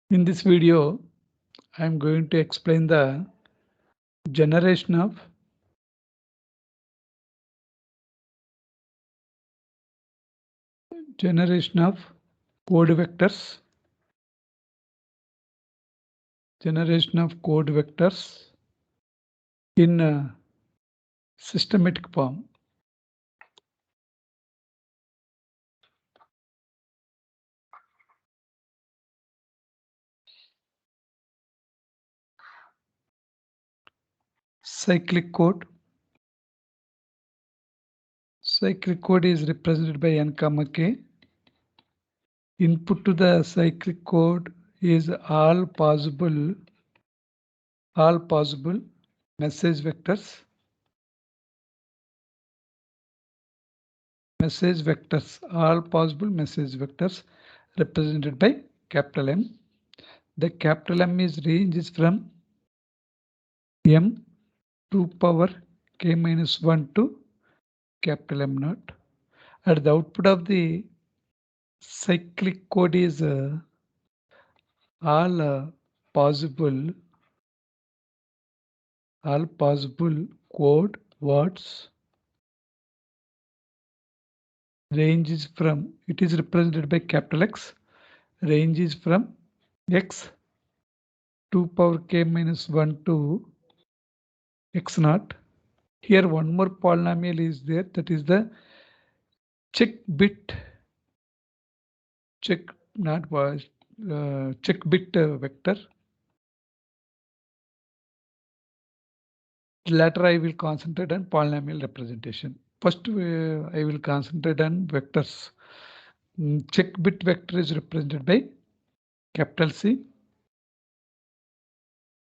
In this video, I am going to explain the generation of code vectors, in a systematic form. Cyclic code. Cyclic code is represented by n comma k. Input to the cyclic code is all possible message vectors. All possible message vectors represented by capital M. The capital M is range is from M 2 power k minus 1 to capital M naught. And the output of the cyclic code is all possible code words. Range is from, it is represented by capital X. Range is from X 2 power k minus 1 to X naught. Here one more polynomial is there, that is the check bit vector. Later I will concentrate on polynomial representation. First I will concentrate on vectors. Check bit vector is represented by capital C.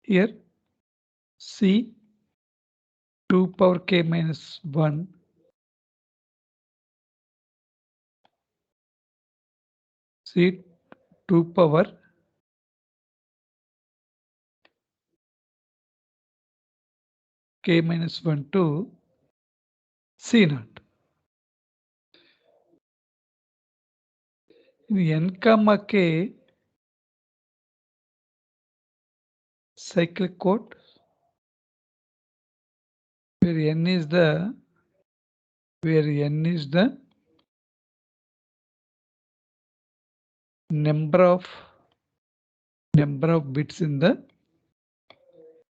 Here C 2 power k minus 1 C 2 power k minus 1 to C naught. In n comma k cyclic code, where n is the number of bits in the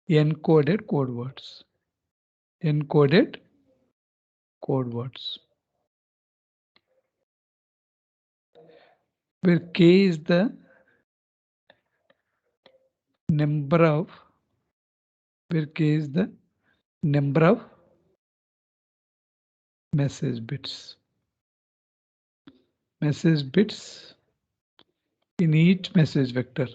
encoded code words. Where k is the number of message bits in each message vector.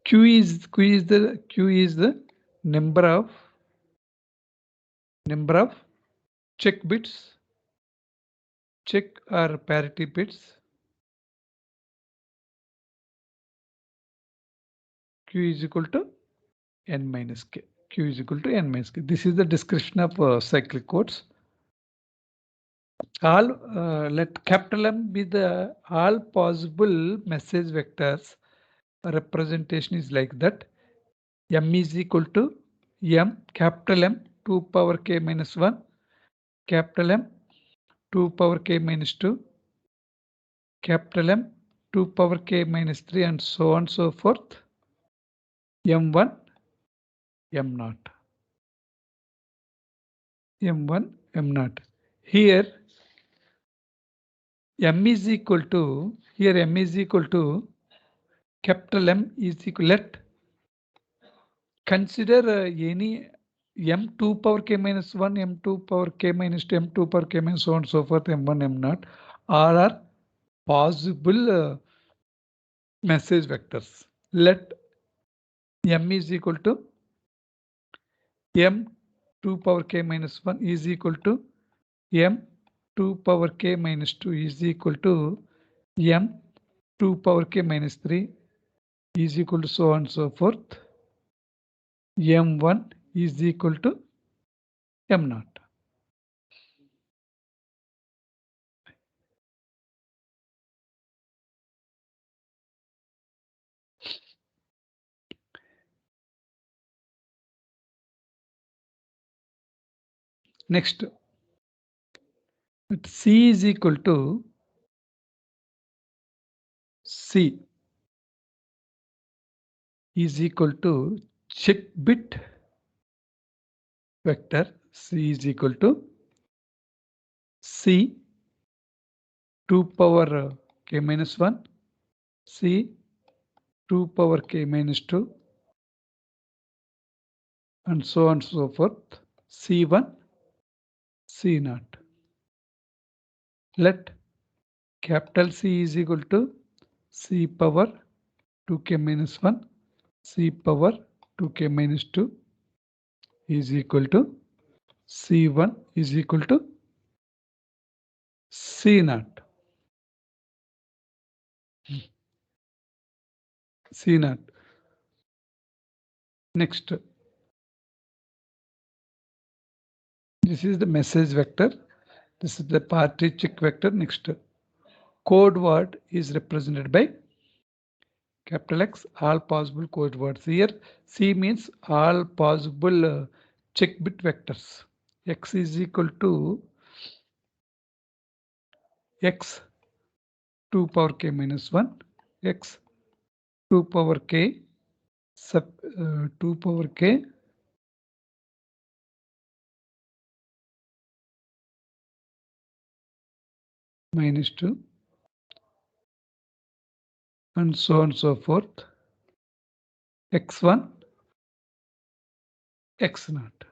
Q is the number of check bits, check or parity bits. Q is equal to n minus k. This is the description of cyclic codes. Let capital M be the all possible message vectors. Representation is like that. M is equal to capital M 2 power k minus 1, capital M 2 power k minus 2, capital M 2 power k minus 3, and so on so forth. M1 M naught. Here M is equal to capital M is equal, let consider any M2 power k minus 1, M2 power k minus 2, M2 power k minus so on so forth, M1 M naught, all are possible message vectors. Let M is equal to M2 power k minus 1 is equal to M2 power k minus 2 is equal to M2 power k minus 3 is equal to so on so forth. M1 is equal to m naught. Next, C is equal to C is equal to check bit vector. C is equal to C 2 power k minus 1, C 2 power k minus 2, and so on and so forth. C1, C naught. Let capital C is equal to C power 2k minus 1, C power 2k minus 2 is equal to C1 is equal to C naught. C naught. Next, this is the message vector. This is the party check vector. Next, code word is represented by capital X, all possible code words. Here, C means all possible check bit vectors. X is equal to X 2 power k minus 1, X 2 power k sub 2 power k minus 2, and so on and so forth. X1, X naught.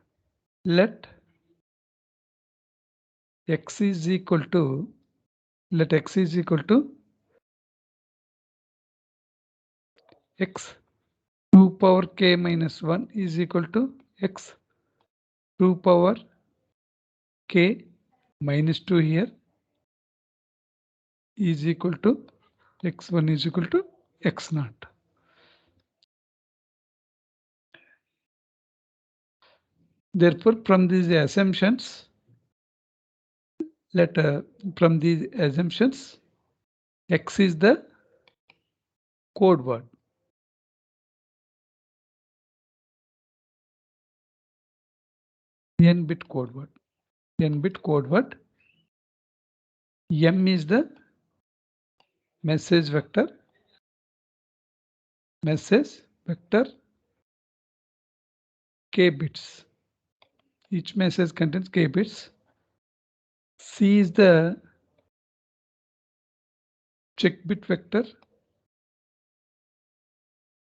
Let X is equal to, let X is equal to X 2 power k minus 1 is equal to X 2 power k minus 2 here is equal to X1 is equal to X naught. Therefore, from these assumptions, from these assumptions, X is the code word. N-bit code word. N-bit code word. M is the message vector. Message vector k bits. Each message contains k bits. C is the check bit vector.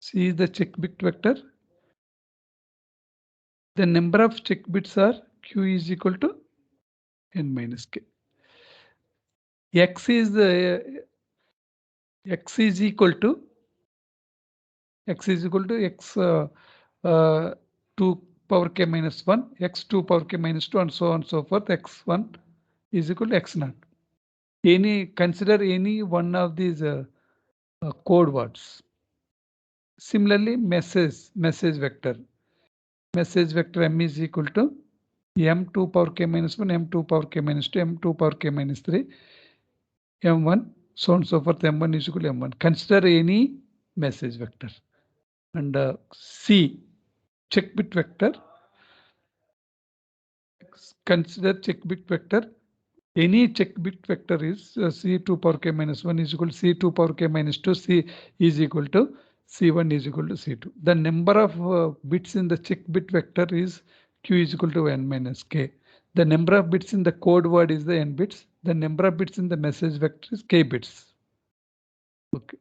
C is the check bit vector. The number of check bits are Q is equal to n minus k. X is the X is equal to X 2 power k minus 1, X 2 power k minus 2, and so on and so forth. X1 is equal to X naught. Consider any one of these code words. Similarly, message vector. Message vector M is equal to M2 power k minus 1, M2 power k minus 2, M2 power k minus 3, M1, so on and so forth. M1 is equal to M1. Consider any message vector. And C, check bit vector. Consider check bit vector. Any check bit vector is C2 power k minus 1 is equal to C2 power k minus 2, C is equal to C1 is equal to C2. The number of bits in the check bit vector is Q is equal to n minus k. The number of bits in the code word is the n bits. The number of bits in the message vector is k bits. Okay,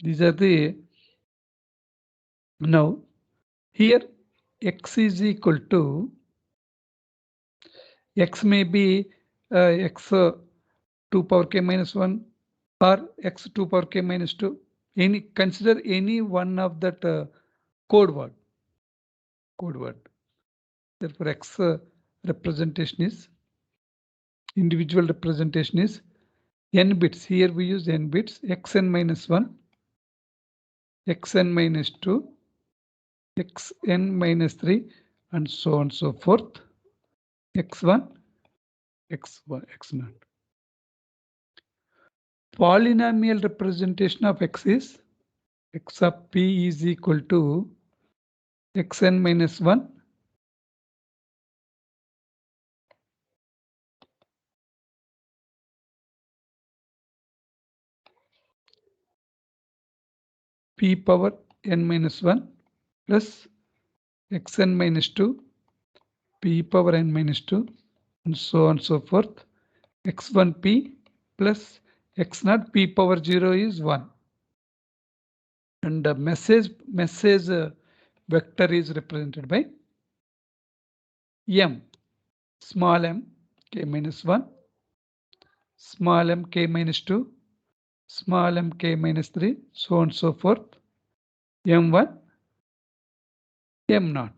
these are the, now here X is equal to, X may be X 2 power k minus 1 or X 2 power k minus 2. Consider any one of that code word. Therefore, X representation is, individual representation is n bits. Here we use n bits. Xn minus 1, Xn minus 2, Xn minus 3, and so on and so forth. x1, x1, x0. Polynomial representation of x is x of p is equal to xn minus 1 p power n minus 1 plus xn minus 2 p power n minus 2 and so on and so forth. x1p plus x0 p power 0 is 1. And the message vector is represented by m, small m k minus 1, small m k minus 2, small m k minus 3, so on and so forth, m1, m0.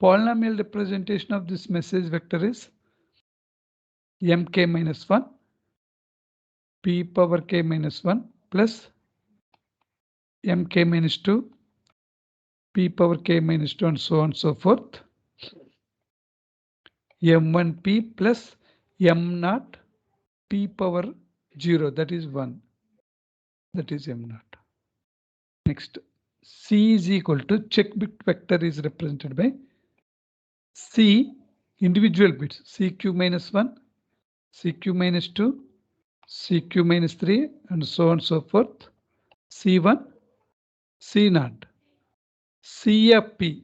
Polynomial representation of this message vector is mk minus 1, p power k minus 1 plus mk minus 2, p power k minus 2 and so on and so forth, m1p plus m0 p power 0, that is 1, that is m0. Next, c is equal to check bit vector is represented by c individual bits, cq minus 1, cq minus 2, cq minus 3 and so on and so forth, c1, c0. c of p,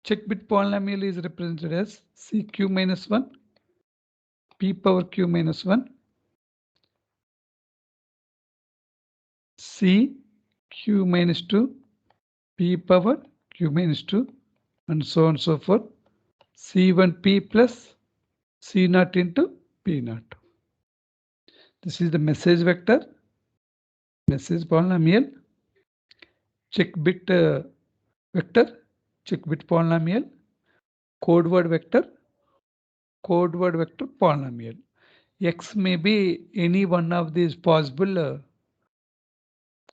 check bit polynomial is represented as cq minus 1, p power q minus 1, c q minus 2, p power q minus 2 and so on and so forth, c1p plus c0 into p0. This is the message vector, message polynomial, check bit vector, check bit polynomial, code word vector polynomial. X may be any one of these possible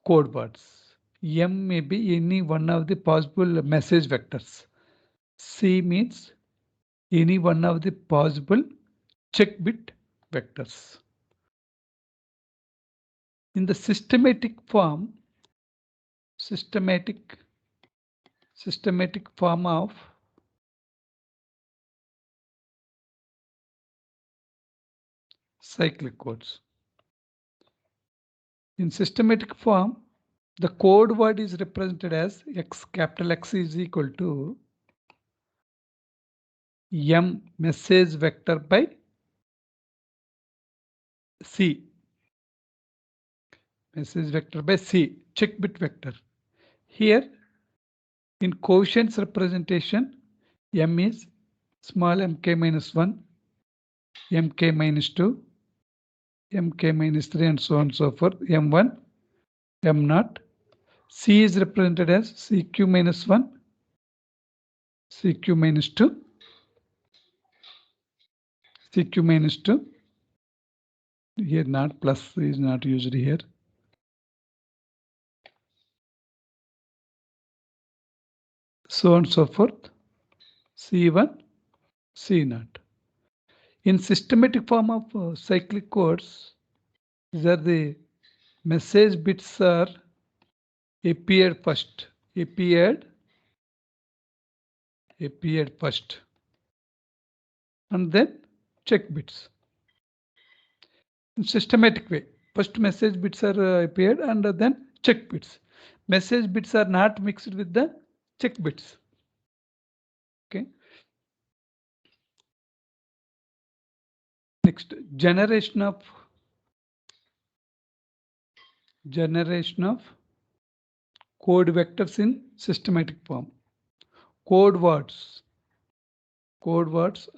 code words. M may be any one of the possible message vectors. C means any one of the possible check bit vectors. In the systematic form of cyclic codes. In systematic form, the code word is represented as X, capital X is equal to M message vector by C. Message vector by C, check bit vector. Here, in quotients representation, M is small mk minus 1, mk minus 2, mk minus 3 and so on and so forth, m1, m0. C is represented as cq minus 1, cq minus 2, cq minus 2. Here not plus is not used here. So on and so forth, C1, C0. In systematic form of cyclic codes, these are the message bits are appeared first, appeared first, and then check bits. In systematic way, first message bits are appeared and then check bits. Message bits are not mixed with the check bits. Okay. Next, generation of code vectors in systematic form. Code words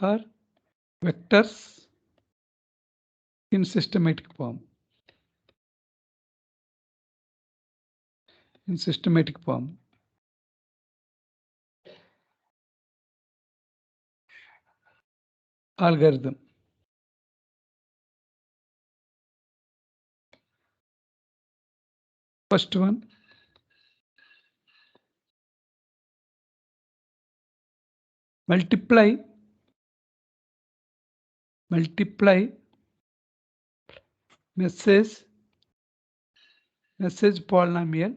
are vectors in systematic form. In systematic form. Algorithm. First one, multiply multiply message polynomial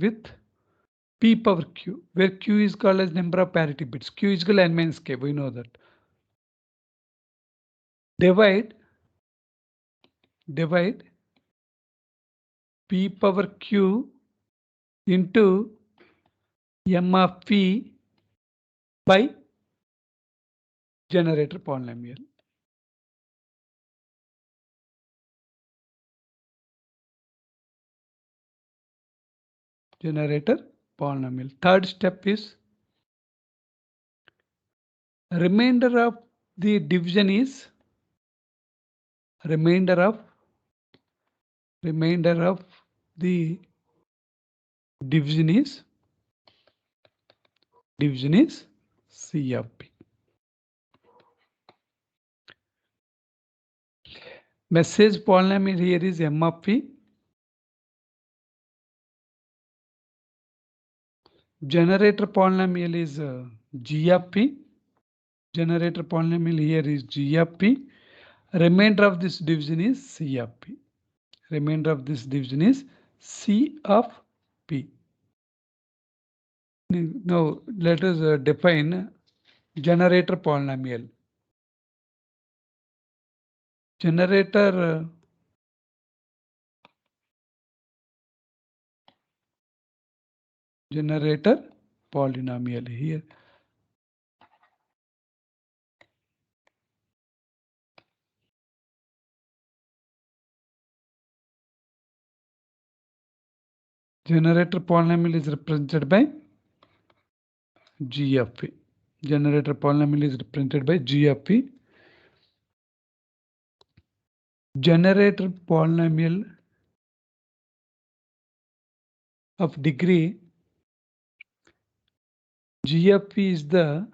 with p power q, where q is called as number of parity bits. Q is equal to n minus k, we know that. Divide p power q into m of p by generator polynomial. Third step is remainder of the division is remainder of the division is C of P. Message polynomial here is M of P. Generator polynomial is G of P. Generator polynomial here is G of P. Remainder of this division is C of P. Remainder of this division is C of P. Now let us define generator polynomial. Generator polynomial here. Generator polynomial is represented by G of P. Generator polynomial is represented by G of P. Generator polynomial of degree G of P is the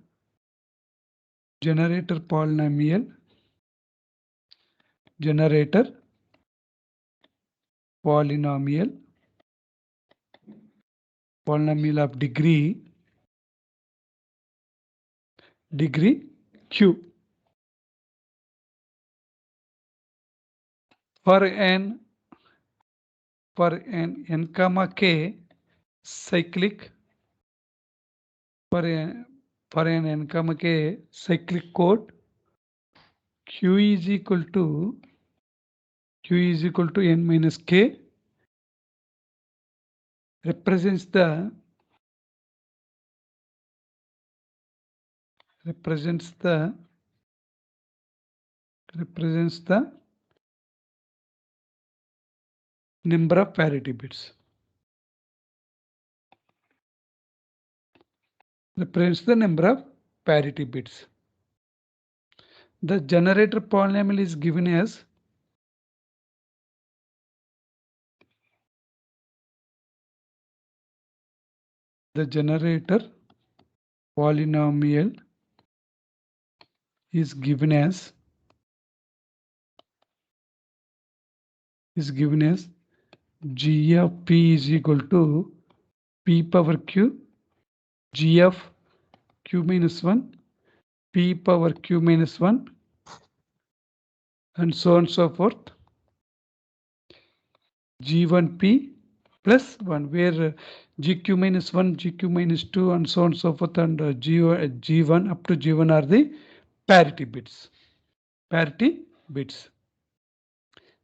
generator polynomial of degree Q. For n comma k cyclic for an n comma k cyclic code, Q is equal to n minus k represents the number of parity bits. Represents the number of parity bits. The generator polynomial is given as the generator polynomial is given as G of P is equal to P power Q, G of Q minus 1, P power Q minus 1, and so on and so forth. G1P plus 1, where GQ minus 1, GQ minus 2, and so on and so forth, and G1 up to G1 are the parity bits.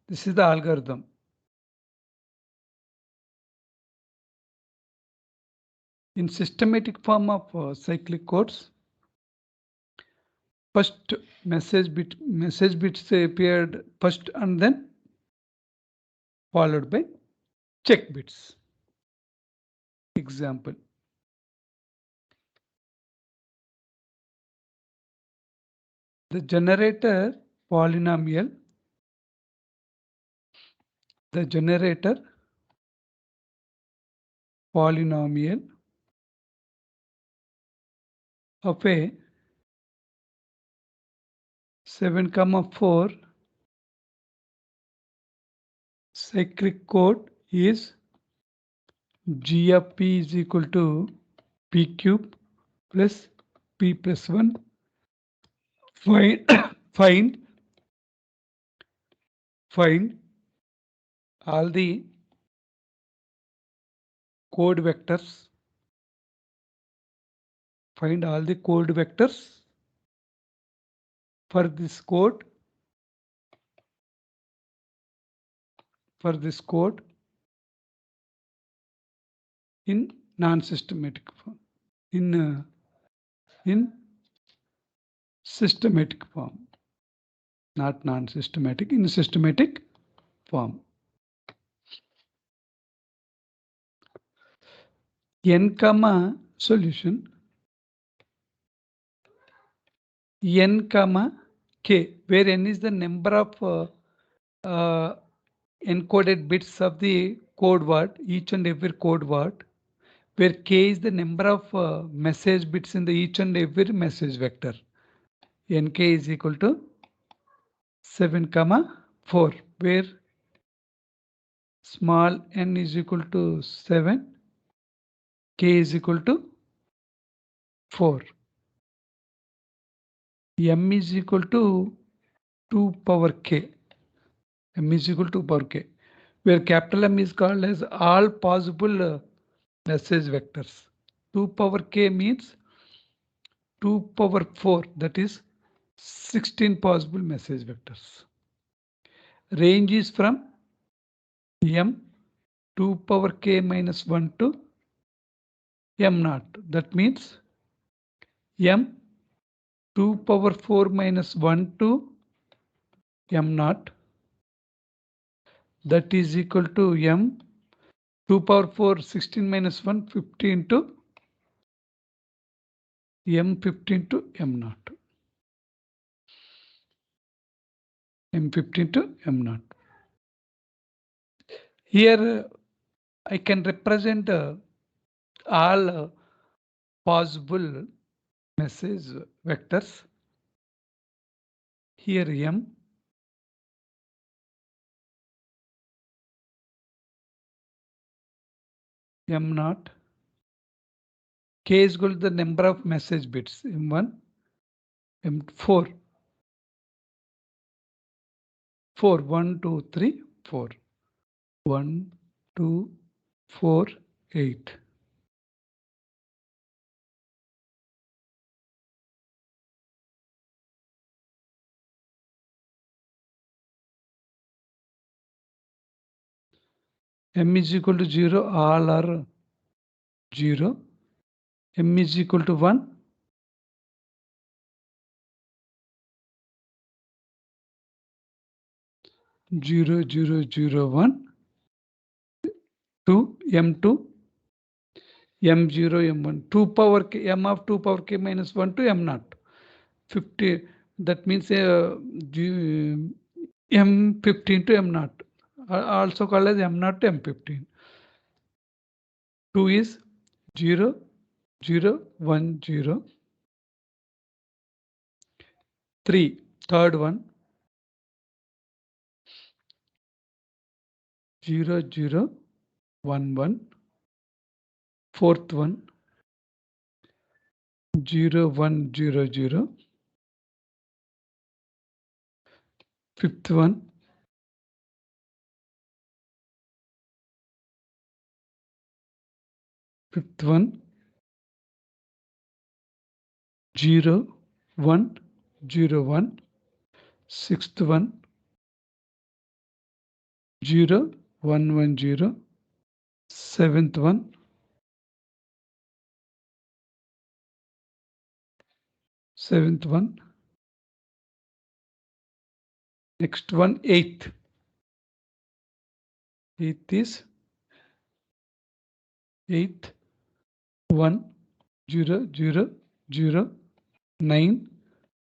This is the algorithm. In systematic form of cyclic codes, first message bits appeared first and then followed by check bits. Example. The generator polynomial of a 7,4 cyclic code is G of P is equal to p cube plus p plus 1. Find find find all the code vectors. Find all the code vectors for this code. In non-systematic form. In systematic form, not non-systematic, in systematic form. N comma solution, n comma k, where n is the number of encoded bits of the code word, each and every code word, where k is the number of message bits in the each and every message vector. Nk is equal to 7 comma 4, where small n is equal to 7, k is equal to 4. M is equal to 2 power k. M is equal to 2 power k, where capital M is called as all possible message vectors. 2 power k means 2 power 4, that is 16 possible message vectors. Range is from M 2 power k minus 1 to M naught. That means M 2 power 4 minus 1 to M naught. That is equal to M 2 power 4, 16 minus 1, 15 to M 15 to M naught. M 15 to M naught. Here I can represent all possible message vectors. Here M naught, k is equal to the number of message bits, M1, M4, 4, 1, 2, 3, 4, 1, 2, 4, 8. M is equal to 0, all are 0. M is equal to 1. Zero, zero, zero, 1, 2, M2, M0, M1, 2 power k, M of 2 power k minus 1 to M naught. 50, that means M15 to M naught, also called as M naught to M15. 2 is 0, 0, 1, 0. 3, third one, 0, 0, 1, 1. Fourth one, 0, 1, 0, 0. Fifth one, 0, 1, 0, 1. Sixth one, 0, 1, 1, 0. Seventh one, 7th one. Next one, 8th. 8th is 8th, 1, 0, 0, 0, 9,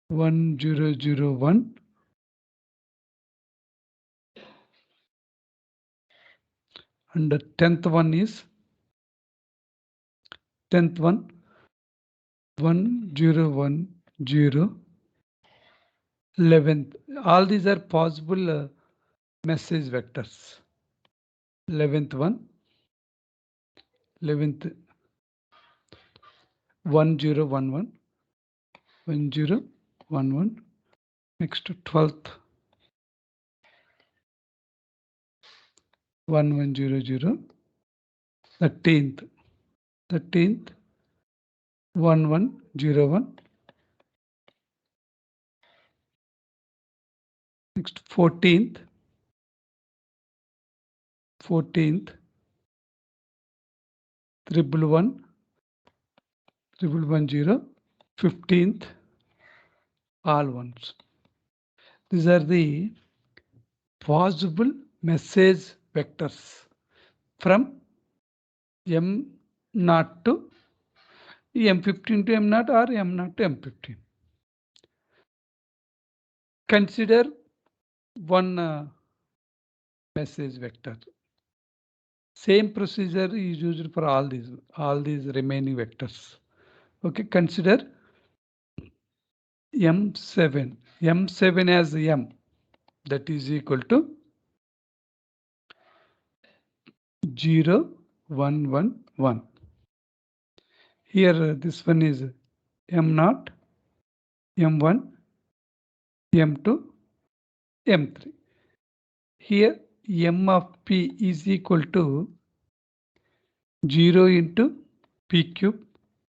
1, 0, 0, 1. And the 10th one is 10th one, 1, 0, 1, 0. 11th. All these are possible message vectors. 11th one, 11th, 1 0 1 1 1 0 1 1. Next 12th 1 1 0 0. 13th 1 1 0 1. Next 14th 1 1 1 0. 15th all ones. These are the possible message vectors from M0 to M15 to M0 or M0 to M15. Consider one message vector. Same procedure is used for all these remaining vectors. Okay, consider M7 as M, that is equal to 0 1 1 1. Here this one is M0, M1, M2, M3. Here M of P is equal to 0 into P cube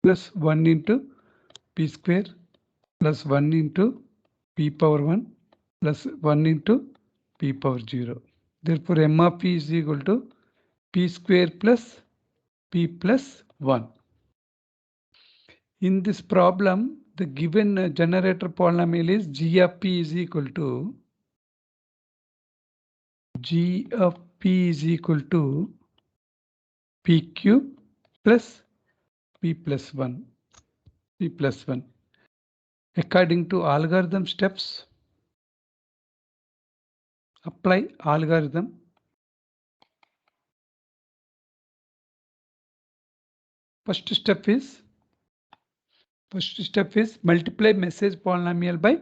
plus 1 into P square plus 1 into P power 1 plus 1 into P power 0. Therefore, M of P is equal to P square plus P plus 1. In this problem, the given generator polynomial is G of P is equal to G of P is equal to P cube plus P plus 1. P plus 1. According to algorithm steps, apply algorithm. First step is multiply message polynomial by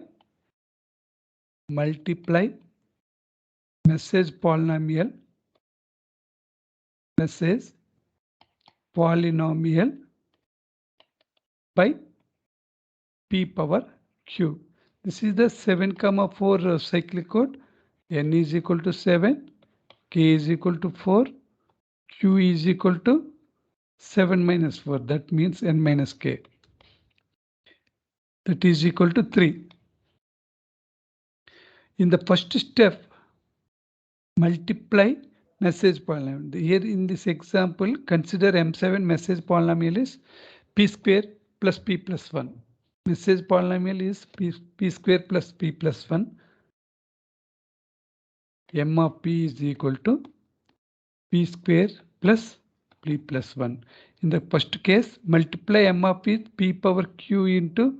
message polynomial by P power Q. This is the 7,4 cyclic code. N is equal to 7, K is equal to 4, Q is equal to 7 minus 4. That means N minus K. That is equal to 3. In the first step, multiply message polynomial. Here in this example, consider M7 message polynomial is P square plus P plus 1. Message polynomial is P square plus P plus 1. M of P is equal to P square plus P plus 1. In the first case, multiply M of P, P power Q into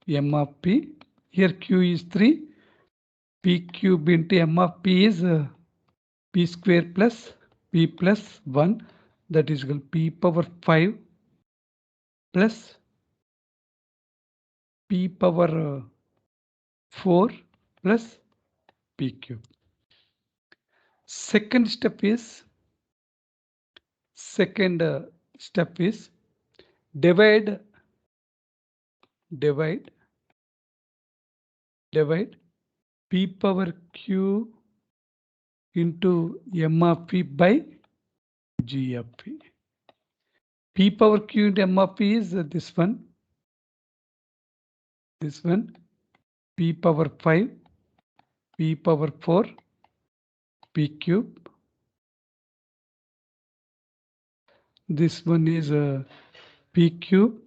M of P. Here Q is 3. P cube into M of P is P square plus P plus 1. That is equal to P power 5 plus P power 4 plus P cube. Second step is divide P power Q into M of P by G of P. P power Q into M of P is this one. P power 5, P power 4, P cube. This one is P cube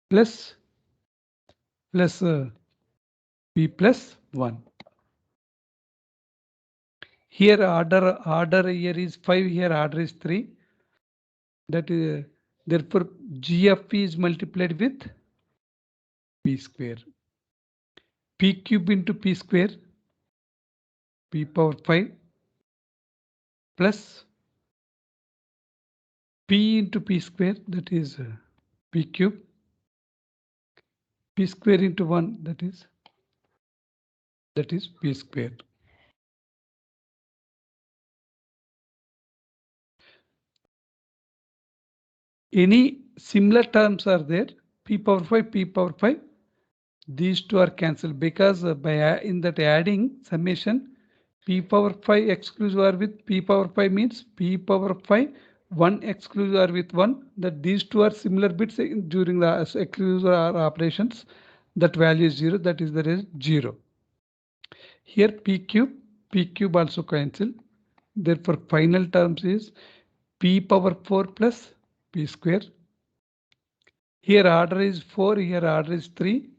plus P plus 1. Here order here is 5, here order is 3. That is therefore G of P is multiplied with P square. P cube into P square, P power 5 plus P into P square, that is P cube. P square into 1, that is P square. Any similar terms are there, p power 5, p power 5, these two are cancelled because in that adding summation, p power 5 exclusive are with p power 5 means p power 5 1 exclusive are with 1, that these two are similar bits during the exclusive operations, that value is 0, that is the result 0. Here p cube also cancel, therefore final terms is p power 4 plus p square. Here order is 4, here order is 3,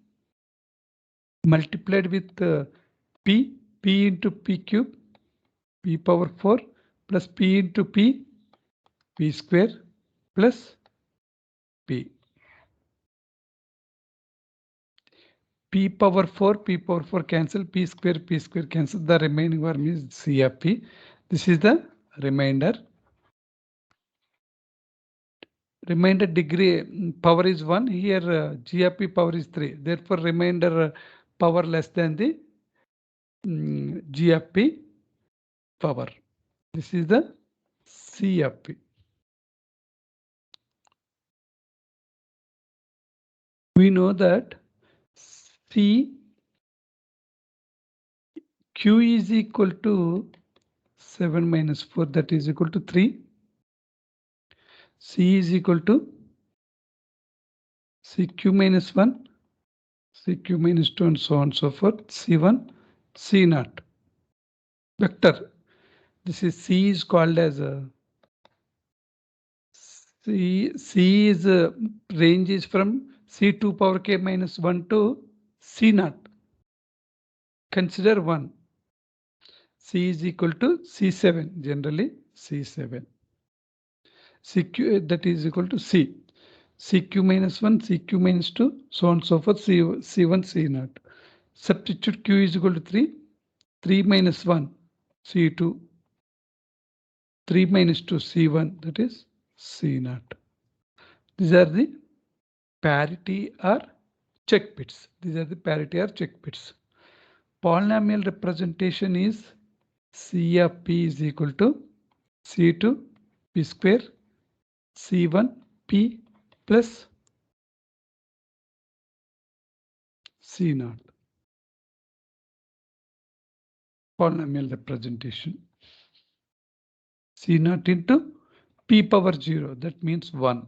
multiplied with p into p cube, p power 4 plus p into p square plus p. P power 4 cancel, p square cancel, the remaining one is C of p. This is the remainder. Remainder degree power is 1, here G of p power is 3. Therefore, remainder power less than the G of p power. This is the C of p. We know that C Q is equal to 7 minus 4, that is equal to 3. C is equal to CQ minus 1, CQ minus 2, and so on and so forth. C1, C0. Vector. This is C is called as a C is range is from C2 power k minus 1 to C0. Consider 1. C is equal to C7, generally C7. CQ, that is equal to C. CQ minus 1, CQ minus 2, so on and so forth, C1, C0. Substitute Q is equal to 3. 3 minus 1, C2. 3 minus 2, C1, that is C0. These are the parity or check bits. These are the parity or check bits. Polynomial representation is C of P is equal to C2 P square C1 P plus C0. Polynomial representation. C0 into P power 0, that means 1.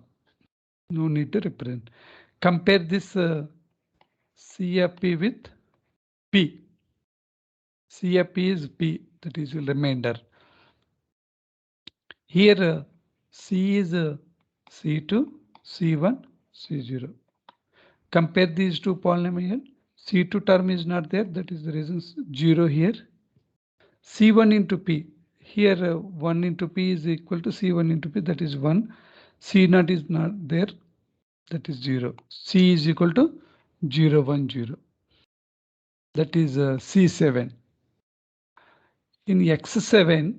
No need to represent. Compare this C of P with P. C of P is P, that is remainder. Here C is C2, C1, C0. Compare these two polynomial. C2 term is not there, that is the reason 0 here. C1 into P. Here 1 into P is equal to C1 into P, that is 1. C0 is not there, that is 0. C is equal to 0, 1, 0. That is C7. In X7,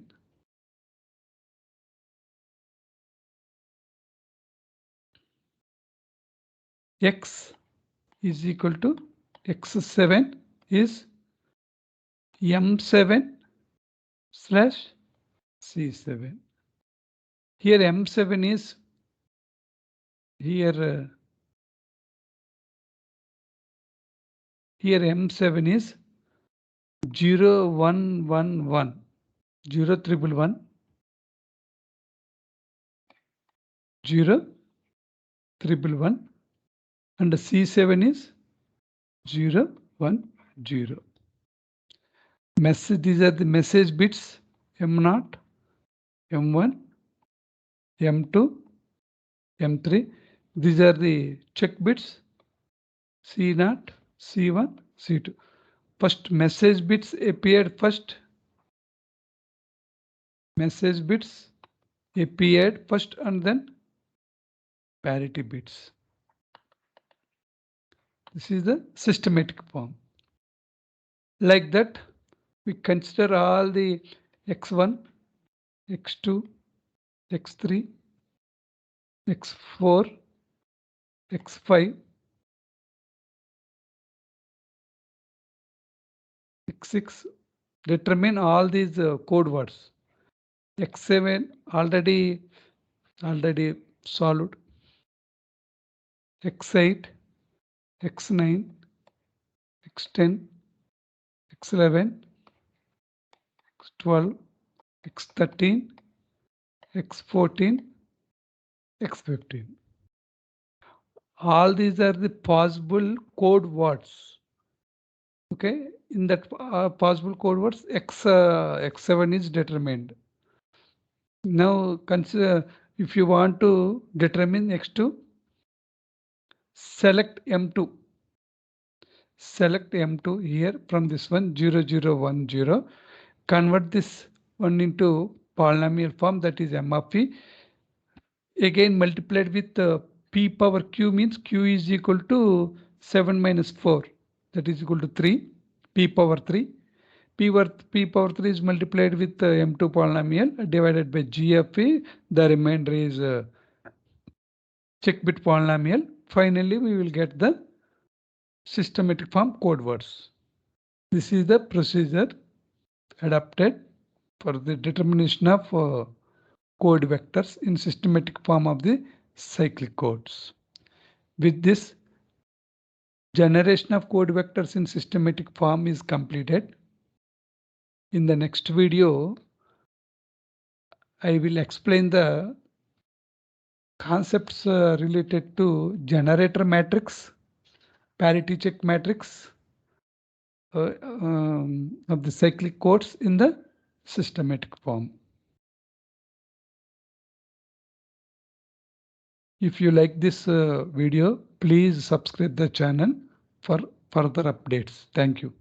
X is equal to X7 is M7 slash C7. Here M7 is here M7 is 0, 1, 1, 1, 0, 1, 1, 0, 1, 1, and C7 is 0, 1, 0. Message, these are the message bits M0, M1, M2, M3. These are the check bits C0, C1, C2. First message bits appeared first. Message bits appeared first and then parity bits. This is the systematic form. Like that, we consider all the X1, X2, X3, X4, X5, X6. Determine all these code words. X7 already solved. x8, x9, x10, x11, x12, x13, x14, x15. All these are the possible code words. Okay, in that possible code words, x7 is determined. Now consider, if you want to determine x2, select M2. Select M2 here from this one 0010. Convert this one into polynomial form, that is M of p. Again multiplied with p power q, means q is equal to 7 minus 4, that is equal to 3, p power 3. P power 3 is multiplied with M2 polynomial divided by g of p. The remainder is check bit polynomial. Finally, we will get the systematic form code words. This is the procedure adapted for the determination of code vectors in systematic form of the cyclic codes. With this, generation of code vectors in systematic form is completed. In the next video, I will explain the concepts related to generator matrix, parity check matrix of the cyclic codes in the systematic form. If you like this video, please subscribe the channel for further updates. Thank you.